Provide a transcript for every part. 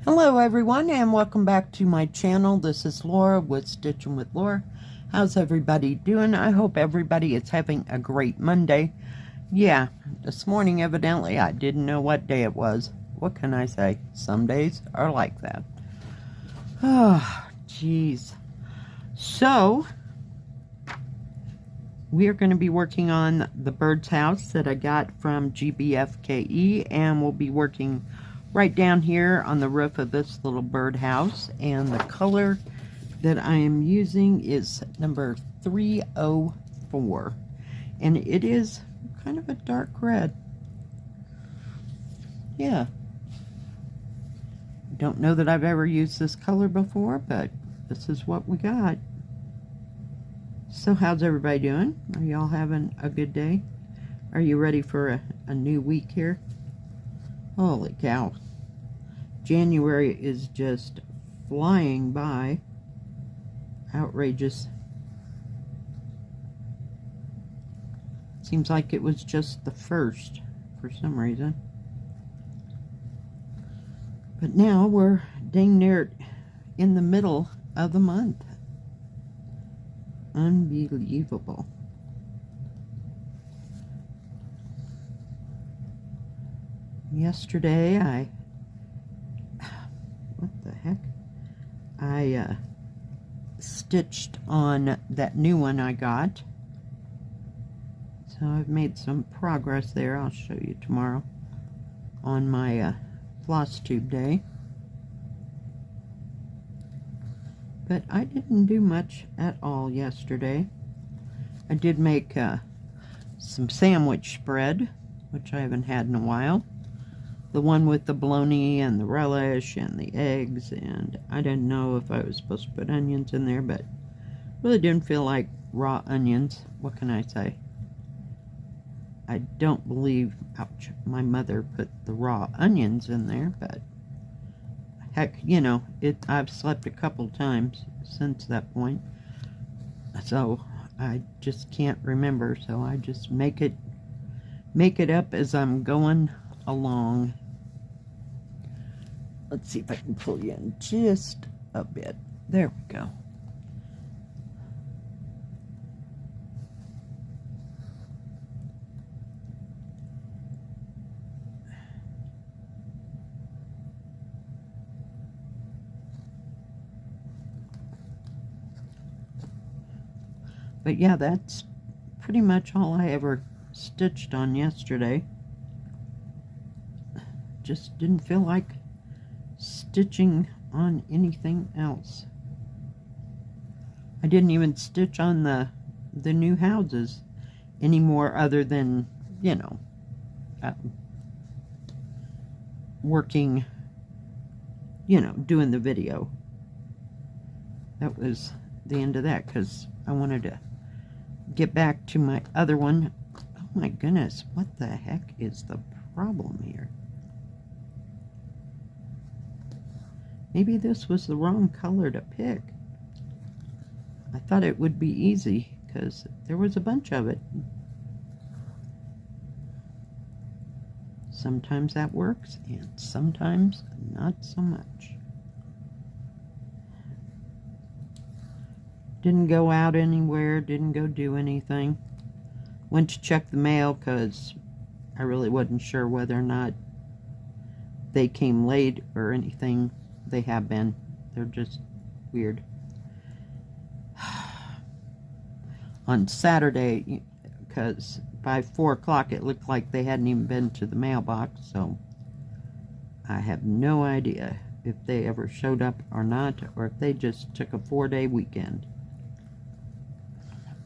Hello everyone and welcome back to my channel. This is Laura with Stitchin with Laura. How's everybody doing? I hope everybody is having a great Monday. Yeah, this morning evidently I didn't know what day it was. What can I say? Some days are like that. Oh, jeez. So, we are going to be working on the bird's house that I got from GBFKE, and we'll be working right down here on the roof of this little bird house. And the color that I am using is number 304, and it is kind of a dark red. Yeah, don't know that I've ever used this color before, but this is what we got. So how's everybody doing? Are y'all having a good day? Are you ready for a new week here? Holy cow. January is just flying by. Outrageous. Seems like it was just the first for some reason. But now we're dang near in the middle of the month. Unbelievable. Yesterday what the heck? I stitched on that new one I got. So I've made some progress there. I'll show you tomorrow on my Flosstube day. But I didn't do much at all yesterday. I did make some sandwich spread, which I haven't had in a while. The one with the bologna and the relish and the eggs, and I didn't know if I was supposed to put onions in there, but really didn't feel like raw onions. What can I say? I don't believe, ouch, my mother put the raw onions in there, but heck, you know, I've slept a couple times since that point, so I just can't remember, so I just make it up as I'm going along. Let's see if I can pull you in just a bit. There we go. But yeah, that's pretty much all I ever stitched on yesterday. Just didn't feel like stitching on anything else. I didn't even stitch on the new houses anymore, other than, you know, working, you know, doing the video. That was the end of that, because I wanted to get back to my other one. Oh my goodness, what the heck is the problem here? Maybe this was the wrong color to pick. I thought it would be easy because there was a bunch of it. Sometimes that works and sometimes not so much. Didn't go out anywhere, didn't go do anything. Went to check the mail because I really wasn't sure whether or not they came late or anything. They have been. They're just weird. On Saturday, because by 4 o'clock it looked like they hadn't even been to the mailbox, so I have no idea if they ever showed up or not, or if they just took a 4-day weekend.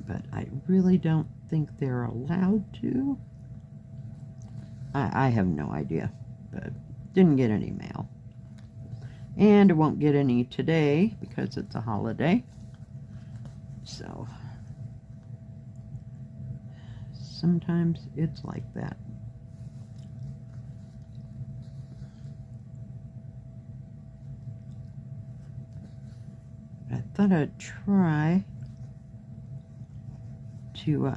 But I really don't think they're allowed to. I have no idea, but didn't get any mail. And I won't get any today because it's a holiday. So sometimes it's like that. I thought I'd try to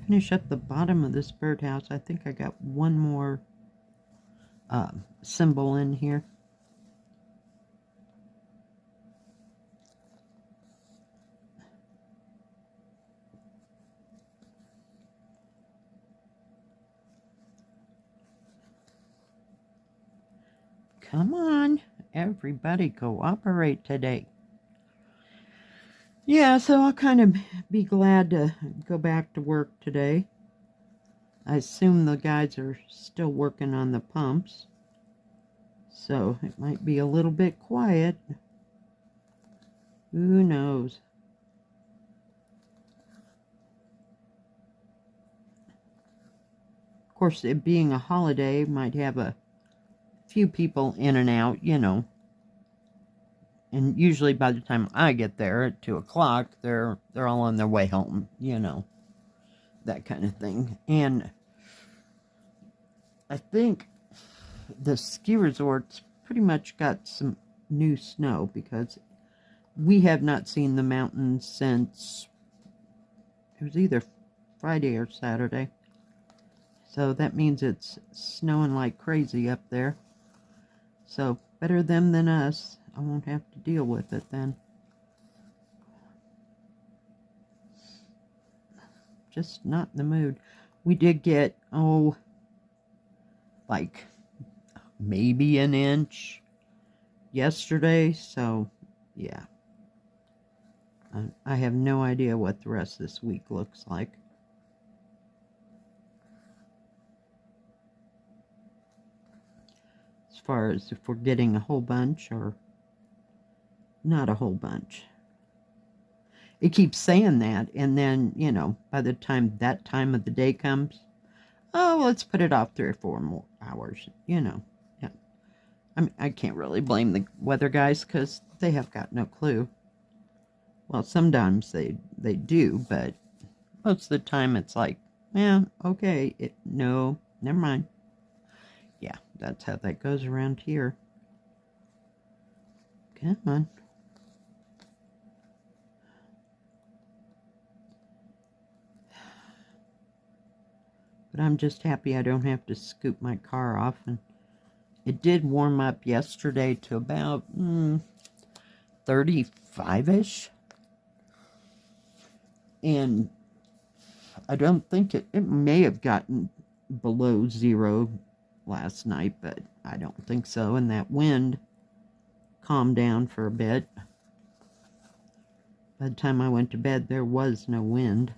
finish up the bottom of this birdhouse. I think I got one more symbol in here. Come on, everybody cooperate today. Yeah, so I'll kind of be glad to go back to work today. I assume the guys are still working on the pumps, so it might be a little bit quiet. Who knows? Of course, it being a holiday, might have a few people in and out, you know. And usually by the time I get there at 2 o'clock, they're all on their way home, you know. That kind of thing. And I think the ski resorts pretty much got some new snow, because we have not seen the mountains since it was either Friday or Saturday. So that means it's snowing like crazy up there. So better them than us. I won't have to deal with it then. Just not in the mood. We did get, like maybe an inch yesterday. So yeah. I have no idea what the rest of this week looks like. As far as if we're getting a whole bunch or not a whole bunch. It keeps saying that, and then, you know, by the time that time of the day comes, oh, let's put it off 3 or 4 more hours, you know. Yeah. I mean, I can't really blame the weather guys, because they have got no clue. Well, sometimes they do, but most of the time it's like, yeah, okay, no, never mind. Yeah, that's how that goes around here. Come on. But I'm just happy I don't have to scoop my car off. And it did warm up yesterday to about 35-ish. And I don't think it may have gotten below 0 last night, but I don't think so. And that wind calmed down for a bit. By the time I went to bed, there was no wind.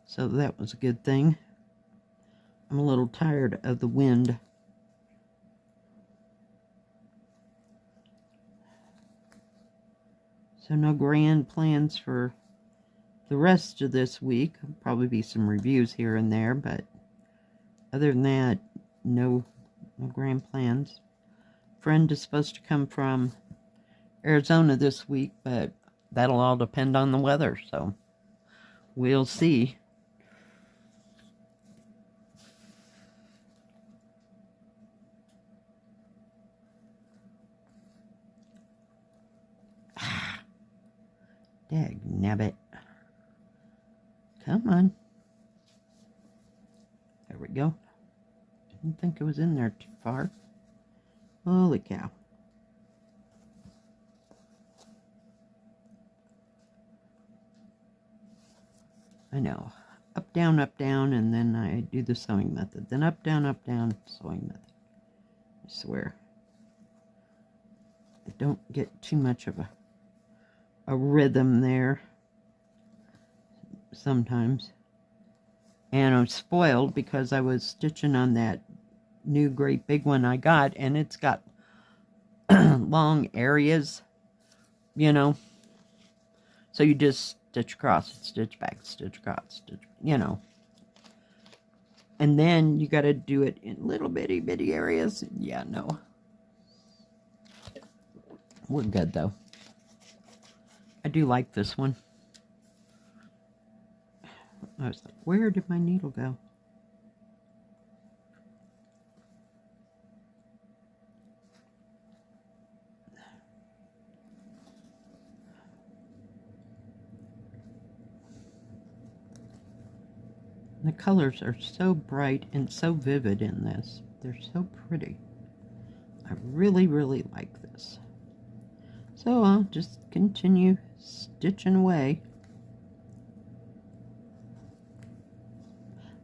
So that was a good thing. I'm a little tired of the wind. So no grand plans for the rest of this week. There'll probably be some reviews here and there, but other than that, no grand plans. Friend is supposed to come from Arizona this week, but that'll all depend on the weather, so we'll see. Dagnabbit. Come on. There we go. Didn't think it was in there too far. Holy cow. I know. Up, down, and then I do the sewing method. Then up, down, sewing method. I swear. I don't get too much of a rhythm there sometimes. And I'm spoiled because I was stitching on that new great big one I got, and it's got long areas, you know. So you just stitch across, stitch back, stitch across, stitch, you know. And then you got to do it in little bitty areas. Yeah, no. We're good though. I do like this one. I was like, where did my needle go? The colors are so bright and so vivid in this. They're so pretty. I really, really like this. So I'll just continue stitching away.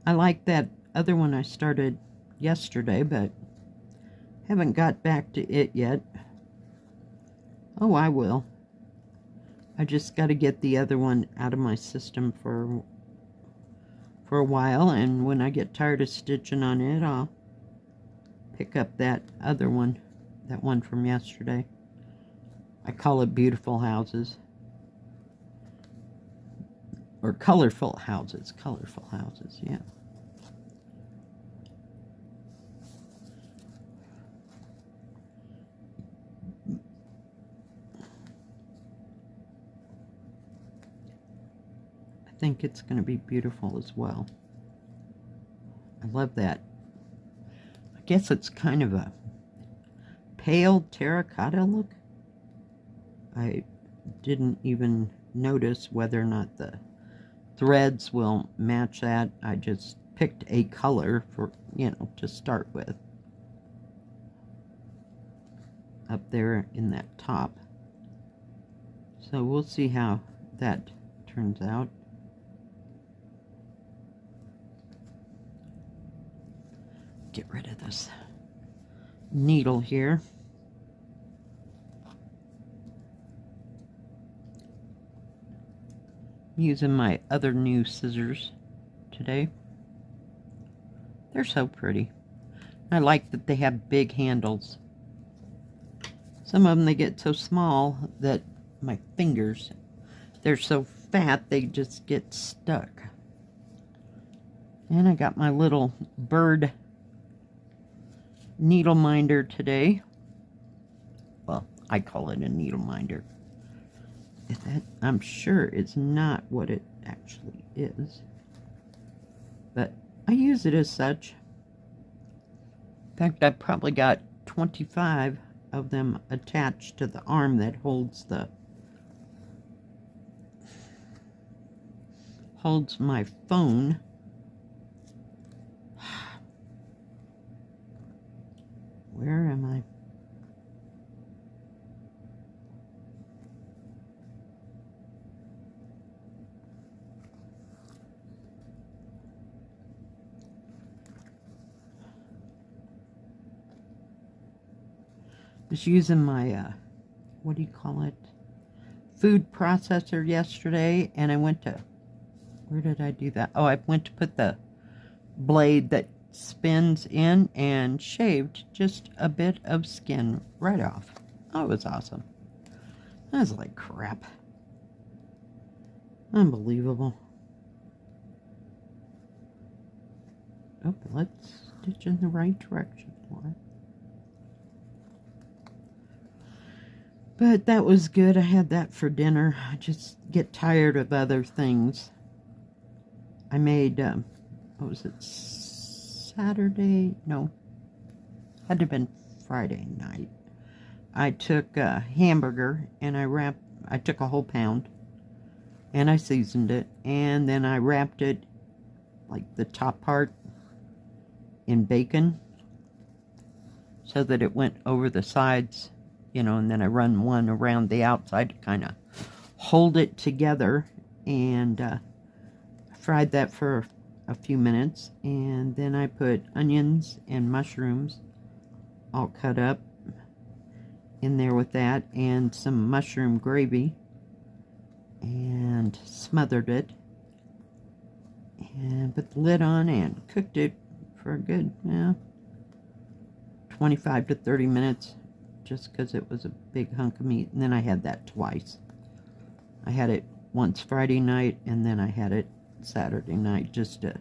I like that other one I started yesterday, but haven't got back to it yet. Oh, I will. I just got to get the other one out of my system for a while, and when I get tired of stitching on it, I'll pick up that other one, that one from yesterday. I call it Beautiful Houses. Or Colorful Houses. Colorful Houses, yeah. I think it's going to be beautiful as well. I love that. I guess it's kind of a pale terracotta look. I didn't even notice whether or not the threads will match that. I just picked a color for, you know, to start with. Up there in that top. So we'll see how that turns out. Get rid of this needle here. I'm using my other new scissors today. They're so pretty. I like that they have big handles. Some of them, they get so small that my fingers, they're so fat they just get stuck. And I got my little bird needle minder today. Well, I call it a needle minder. That, I'm sure it's not what it actually is, but I use it as such. In fact, I probably got 25 of them attached to the arm that holds my phone. Where am I? Was using my what do you call it, food processor yesterday, and I went to, where did I do that? Oh, I went to put the blade that spins in and shaved just a bit of skin right off. Oh, it was awesome. I was like, crap. Unbelievable. Oh, let's stitch in the right direction for it. But that was good. I had that for dinner. I just get tired of other things. I made, what was it, Saturday? No, had to have been Friday night. I took a hamburger and I took a whole pound and I seasoned it, and then I wrapped it, like the top part, in bacon so that it went over the sides, you know, and then I run one around the outside to kind of hold it together, and fried that for a few minutes, and then I put onions and mushrooms all cut up in there with that, and some mushroom gravy, and smothered it, and put the lid on and cooked it for a good 25 to 30 minutes, just because it was a big hunk of meat. And then I had that twice. I had it once Friday night, and then I had it Saturday night just to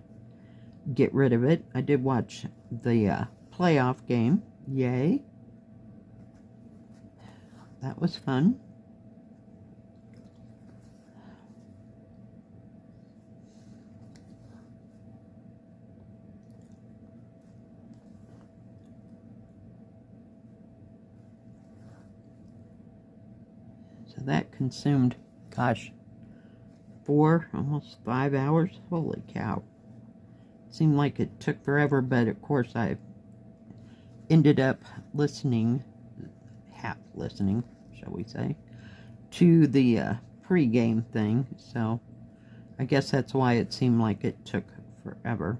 get rid of it. I did watch the playoff game. Yay. That was fun. So that consumed, gosh, 4, almost 5 hours. Holy cow. Seemed like it took forever, but of course I ended up listening, half listening, shall we say, to the pre-game thing, so I guess that's why it seemed like it took forever.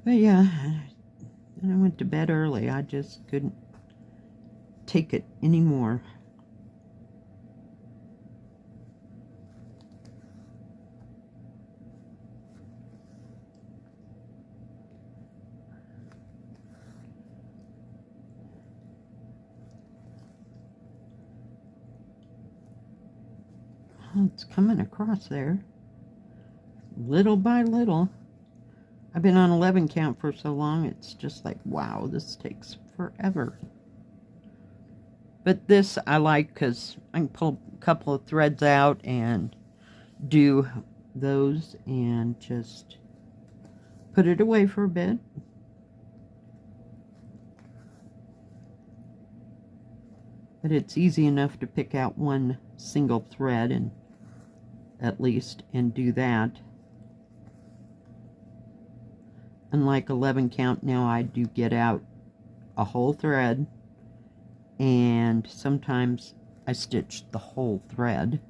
But yeah, and I went to bed early. I just couldn't take it anymore. Well, it's coming across there, little by little. I've been on 11 count for so long, it's just like, wow, this takes forever. But this I like because I can pull a couple of threads out and do those and just put it away for a bit. But it's easy enough to pick out one single thread and at least and do that. Unlike 11 count, now I do get out a whole thread, and sometimes I stitch the whole thread,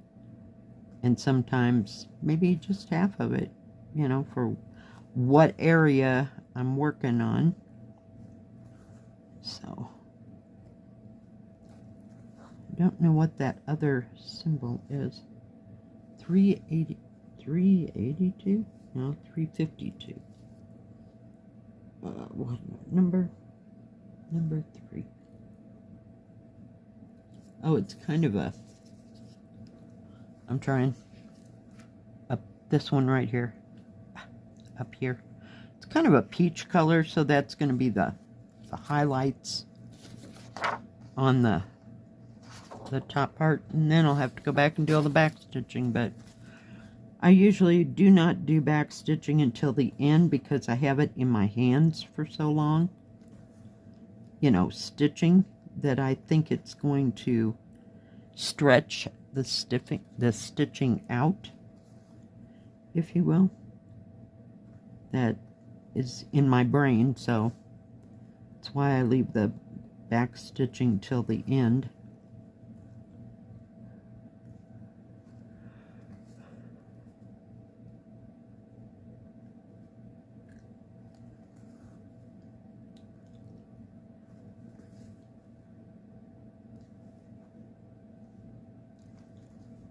and sometimes maybe just half of it, you know, for what area I'm working on. So I don't know what that other symbol is. 382? No, 352. What number? Number 3. Oh, it's kind of a, I'm trying, up this one right here, up here. It's kind of a peach color, so that's going to be the highlights on the top part, and then I'll have to go back and do all the back stitching. But I usually do not do back stitching until the end because I have it in my hands for so long, you know, stitching, that I think it's going to stretch the stitching out, if you will. That is in my brain, so that's why I leave the back stitching till the end.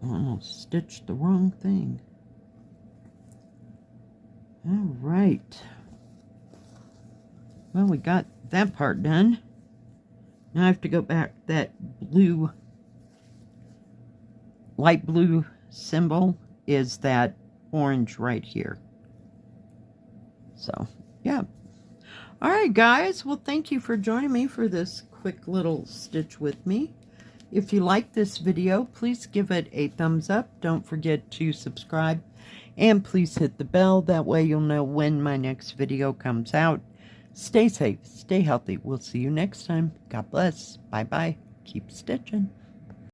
Almost stitched the wrong thing. All right. Well, we got that part done. Now I have to go back. That blue, light blue symbol is that orange right here. So, yeah. All right, guys. Well, thank you for joining me for this quick little stitch with me. If you like this video, please give it a thumbs up. Don't forget to subscribe, and please hit the bell. That way you'll know when my next video comes out. Stay safe, stay healthy. We'll see you next time. God bless. Bye-bye. Keep stitching.